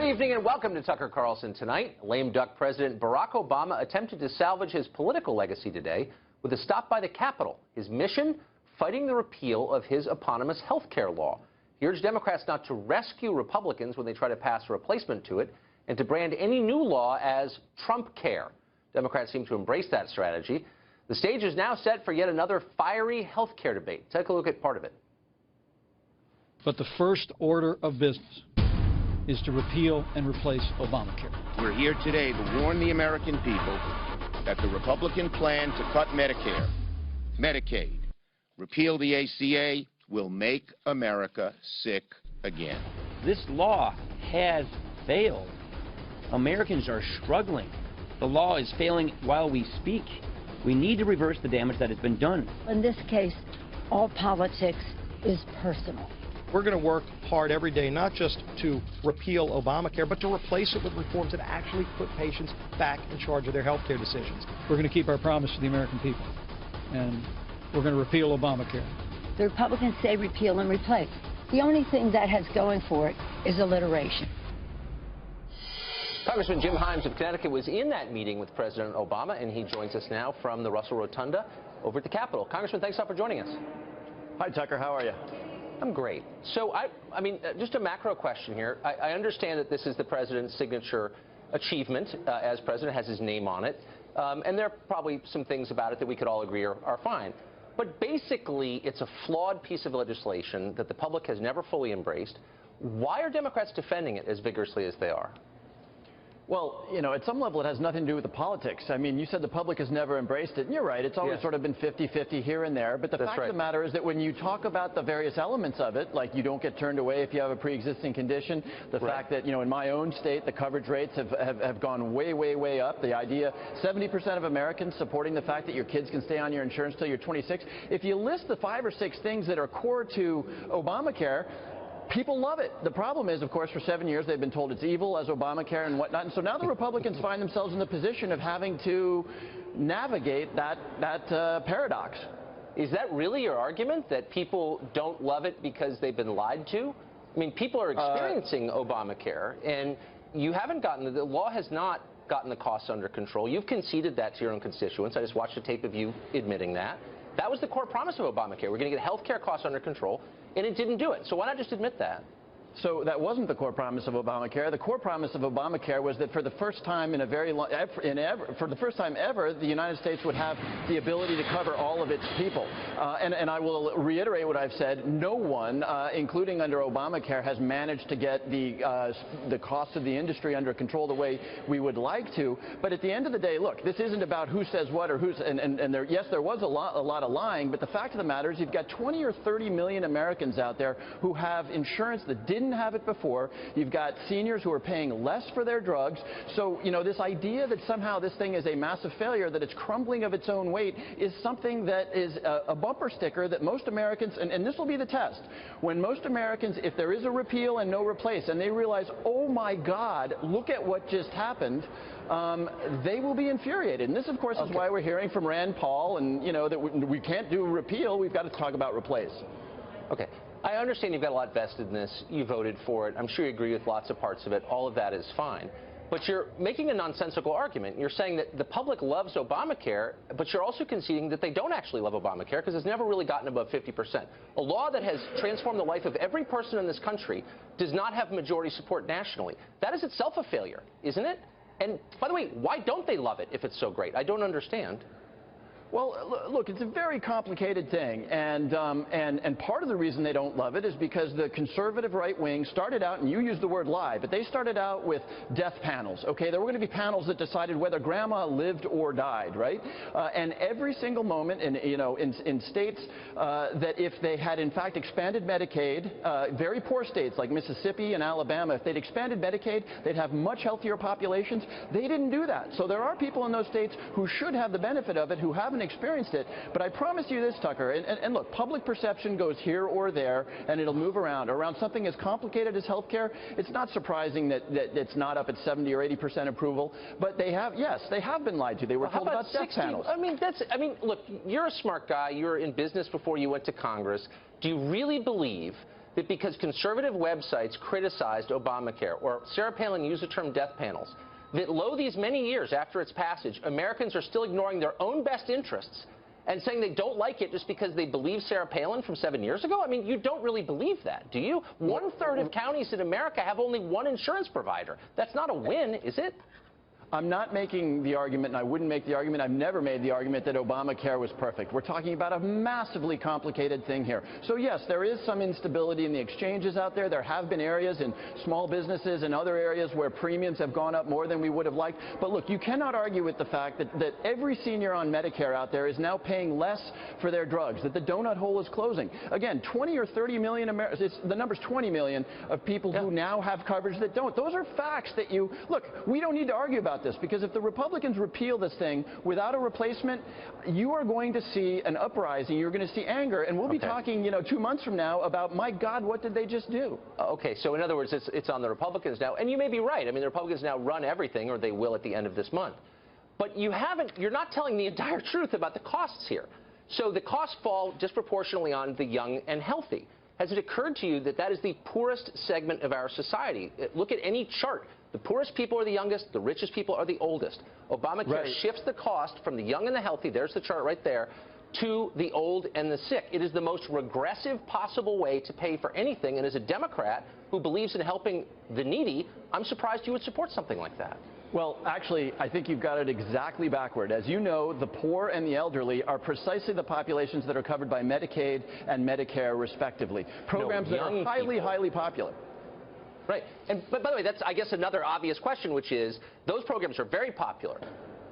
evening and welcome to Tucker Carlson Tonight. Lame duck President Barack Obama attempted to salvage his political legacy today with a stop by the Capitol. His mission, fighting the repeal of his eponymous health care law. He urged Democrats not to rescue Republicans when they try to pass a replacement to it and to brand any new law as Trump Care. Democrats seem to embrace that strategy. The stage is now set for yet another fiery health care debate. Take a look at part of it. But the first order of business is to repeal and replace Obamacare. We're here today to warn the American people that the Republican plan to cut Medicare, Medicaid, repeal the ACA will make America sick again. This law has failed. Americans are struggling. The law is failing while we speak. We need to reverse the damage that has been done. In this case, all politics is personal. We're going to work hard every day, not just to repeal Obamacare, but to replace it with reforms that actually put patients back in charge of their health care decisions. We're going to keep our promise to the American people, and we're going to repeal Obamacare. The Republicans say repeal and replace. The only thing that has going for it is alliteration. Congressman Jim Himes of Connecticut was in that meeting with President Obama, and he joins us now from the Russell Rotunda over at the Capitol. Congressman, thanks a lot for joining us. Hi, Tucker. How are you? I'm great. So, I mean, just a macro question here. I understand that this is the president's signature achievement as president, has his name on it. And there are probably some things about it that we could all agree are fine. But basically, it's a flawed piece of legislation that the public has never fully embraced. Why are Democrats defending it as vigorously as they are? Well, you know, at some level it has nothing to do with the politics. I mean, you said the public has never embraced it, and you're right. It's always sort of been 50-50 here and there. But the fact of the matter is that when you talk about the various elements of it, like you don't get turned away if you have a pre-existing condition, the fact that, you know, in my own state, the coverage rates have gone way, way, way up. The idea, 70% of Americans supporting the fact that your kids can stay on your insurance till you're 26. If you list the 5 or 6 things that are core to Obamacare, people love it. The problem is, of course, for 7 years they've been told it's evil as Obamacare and whatnot. And so now the Republicans find themselves in the position of having to navigate that paradox. Is that really your argument, that people don't love it because they've been lied to? I mean, people are experiencing Obamacare, and you haven't gotten, the law has not gotten the costs under control. You've conceded that to your own constituents. I just watched a tape of you admitting that. That was the core promise of Obamacare. We're going to get health care costs under control, and it didn't do it. So why not just admit that? So that wasn't the core promise of Obamacare. The core promise of Obamacare was that for the first time in a very long, for the first time ever, the United States would have the ability to cover all of its people. And I will reiterate what I've said. No one, including under Obamacare, has managed to get the cost of the industry under control the way we would like to. But at the end of the day, look, this isn't about who says what or who's, yes, there was a lot of lying, but the fact of the matter is you've got 20 or 30 million Americans out there who have insurance that didn't have it before. You've got seniors who are paying less for their drugs. So, you know, this idea that somehow this thing is a massive failure, that it's crumbling of its own weight, is something that is a bumper sticker that most Americans, and this will be the test, when most Americans, if there is a repeal and no replace, and they realize, oh my God, look at what just happened, they will be infuriated. And this, of course, is why we're hearing from Rand Paul, and, you know, that we can't do repeal, we've got to talk about replace. Okay. I understand you've got a lot vested in this. You voted for it. I'm sure you agree with lots of parts of it. All of that is fine. But you're making a nonsensical argument. You're saying that the public loves Obamacare, but you're also conceding that they don't actually love Obamacare because it's never really gotten above 50%. A law that has transformed the life of every person in this country does not have majority support nationally. That is itself a failure, isn't it? And by the way, why don't they love it if it's so great? I don't understand. Well, look, it's a very complicated thing, and part of the reason they don't love it is because the conservative right wing started out, and you used the word lie, but they started out with death panels, okay? There were going to be panels that decided whether grandma lived or died, right? And every single moment in states that if they had in fact expanded Medicaid, very poor states like Mississippi and Alabama, if they'd expanded Medicaid, they'd have much healthier populations. They didn't do that. So there are people in those states who should have the benefit of it, who haven't experienced it. But I promise you this, Tucker, and look, public perception goes here or there, and it'll move around. Around something as complicated as health care, it's not surprising that it's not up at 70 or 80% approval. But they have, yes, they have been lied to. They were told about death panels. I mean, look, you're a smart guy. You were in business before you went to Congress. Do you really believe that because conservative websites criticized Obamacare, or Sarah Palin used the term death panels, that lo these many years after its passage, Americans are still ignoring their own best interests and saying they don't like it just because they believe Sarah Palin from 7 years ago? I mean, you don't really believe that, do you? 1/3 of counties in America have only one insurance provider. That's not a win, is it? I'm not making the argument, and I wouldn't make the argument, I've never made the argument that Obamacare was perfect. We're talking about a massively complicated thing here. So yes, there is some instability in the exchanges out there. There have been areas in small businesses and other areas where premiums have gone up more than we would have liked. But look, you cannot argue with the fact that every senior on Medicare out there is now paying less for their drugs, that the donut hole is closing. Again, 20 or 30 million Americans, the number's 20 million of people who now have coverage that don't. Those are facts that you, look, we don't need to argue about this, because if the Republicans repeal this thing without a replacement, you are going to see an uprising, you're going to see anger, and we'll be talking, 2 months from now about, my God, what did they just do? Okay, so in other words, it's on the Republicans now, and you may be right. I mean, the Republicans now run everything, or they will at the end of this month. But you're not telling the entire truth about the costs here. So the costs fall disproportionately on the young and healthy. Has it occurred to you that that is the poorest segment of our society? Look at any chart. The poorest people are the youngest, the richest people are the oldest. Obamacare shifts the cost from the young and the healthy, there's the chart right there, to the old and the sick. It is the most regressive possible way to pay for anything, and as a Democrat who believes in helping the needy, I'm surprised you would support something like that. Well, actually, I think you've got it exactly backward. As you know, the poor and the elderly are precisely the populations that are covered by Medicaid and Medicare, respectively. Programs that are highly popular. Right. But by the way, that's, I guess, another obvious question, which is, those programs are very popular.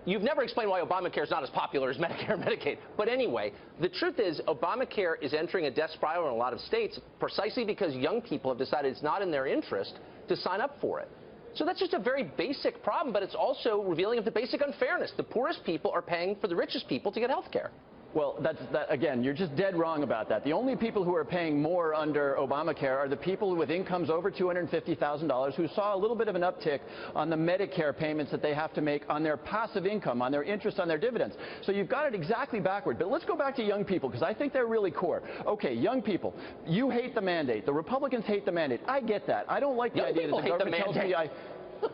You've never explained why Obamacare is not as popular as Medicare and Medicaid. But anyway, the truth is Obamacare is entering a death spiral in a lot of states precisely because young people have decided it's not in their interest to sign up for it. So that's just a very basic problem, but it's also revealing of the basic unfairness. The poorest people are paying for the richest people to get health care. Well, again, you're just dead wrong about that. The only people who are paying more under Obamacare are the people with incomes over $250,000 who saw a little bit of an uptick on the Medicare payments that they have to make on their passive income, on their interest on their dividends. So you've got it exactly backward. But let's go back to young people, because I think they're really core. Okay, young people, you hate the mandate. The Republicans hate the mandate. I get that. I don't like the idea that the government tells me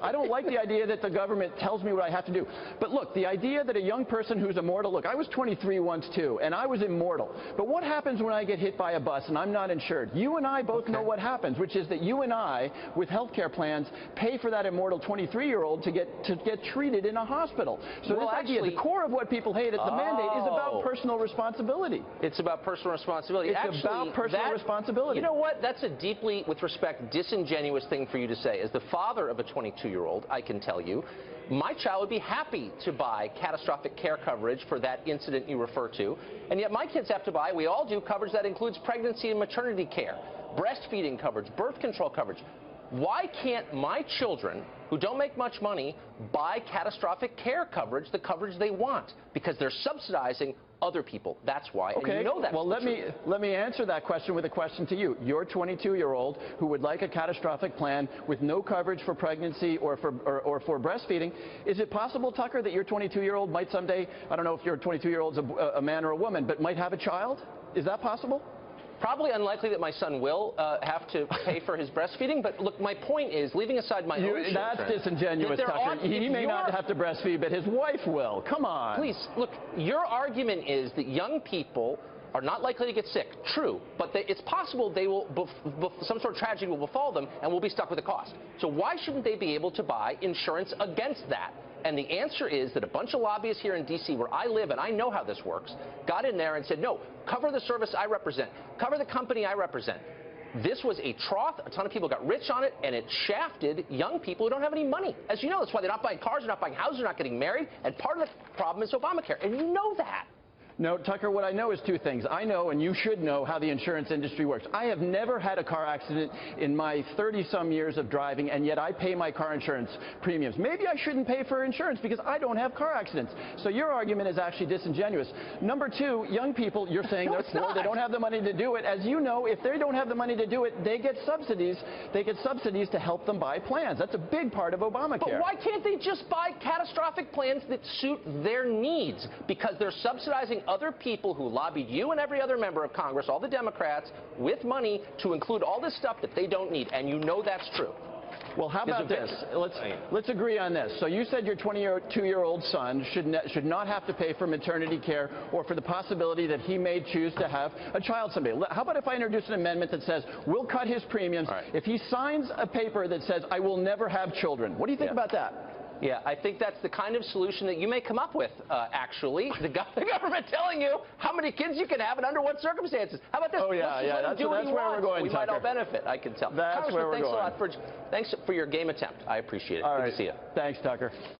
I don't like the idea that the government tells me what I have to do. But look, the idea that a young person who's immortal, look, I was 23 once too, and I was immortal. But what happens when I get hit by a bus and I'm not insured? You and I both know what happens, which is that you and I, with health care plans, pay for that immortal 23-year-old to get treated in a hospital. So this idea, the core of what people hate at the mandate is about personal responsibility. It's about personal responsibility. It's about personal responsibility. You know what? That's a deeply, with respect, disingenuous thing for you to say. As the father of a 22-year-old, I can tell you, my child would be happy to buy catastrophic care coverage for that incident you refer to, and yet my kids have to buy, we all do, coverage that includes pregnancy and maternity care, breastfeeding coverage, birth control coverage. Why can't my children, who don't make much money, buy catastrophic care coverage, the coverage they want? Because they're subsidizing other people. That's why. Okay. And you know that. Well, let me answer that question with a question to you. You're a 22-year-old who would like a catastrophic plan with no coverage for pregnancy or for breastfeeding. Is it possible, Tucker, that your 22-year-old might someday, I don't know if your 22-year-old's a man or a woman, but might have a child? Is that possible? Probably unlikely that my son will have to pay for his breastfeeding, but look, my point is, leaving aside my own children... That's disingenuous, Tucker. He may not have to breastfeed, but his wife will. Come on. Please, look, your argument is that young people are not likely to get sick. True, but it's possible they will, some sort of tragedy will befall them and will be stuck with the cost. So why shouldn't they be able to buy insurance against that? And the answer is that a bunch of lobbyists here in D.C., where I live, and I know how this works, got in there and said, no, cover the service I represent, cover the company I represent. This was a trough. A ton of people got rich on it, and it shafted young people who don't have any money. As you know, that's why they're not buying cars, they're not buying houses, they're not getting married, and part of the problem is Obamacare, and you know that. No, Tucker, what I know is two things. I know, and you should know, how the insurance industry works. I have never had a car accident in my 30-some years of driving, and yet I pay my car insurance premiums. Maybe I shouldn't pay for insurance because I don't have car accidents. So your argument is actually disingenuous. Number two, young people, you're saying they're poor, they don't have the money to do it. As you know, if they don't have the money to do it, they get subsidies. They get subsidies to help them buy plans. That's a big part of Obamacare. But why can't they just buy catastrophic plans that suit their needs? Because they're subsidizing other people who lobbied you and every other member of Congress, all the Democrats, with money to include all this stuff that they don't need, and you know that's true. Well, how about this? Let's agree on this. So you said your 22-year-old son should not have to pay for maternity care or for the possibility that he may choose to have a child someday. How about if I introduce an amendment that says we'll cut his premiums if he signs a paper that says I will never have children? What do you think about that? Yeah, I think that's the kind of solution that you may come up with, actually. The government telling you how many kids you can have and under what circumstances. How about this? Oh, yeah, yeah. That's where we're going, We might all benefit, I can tell. That's where we're going. Thanks a lot thanks for your game attempt. I appreciate it. All Good right. to see you. Thanks, Tucker.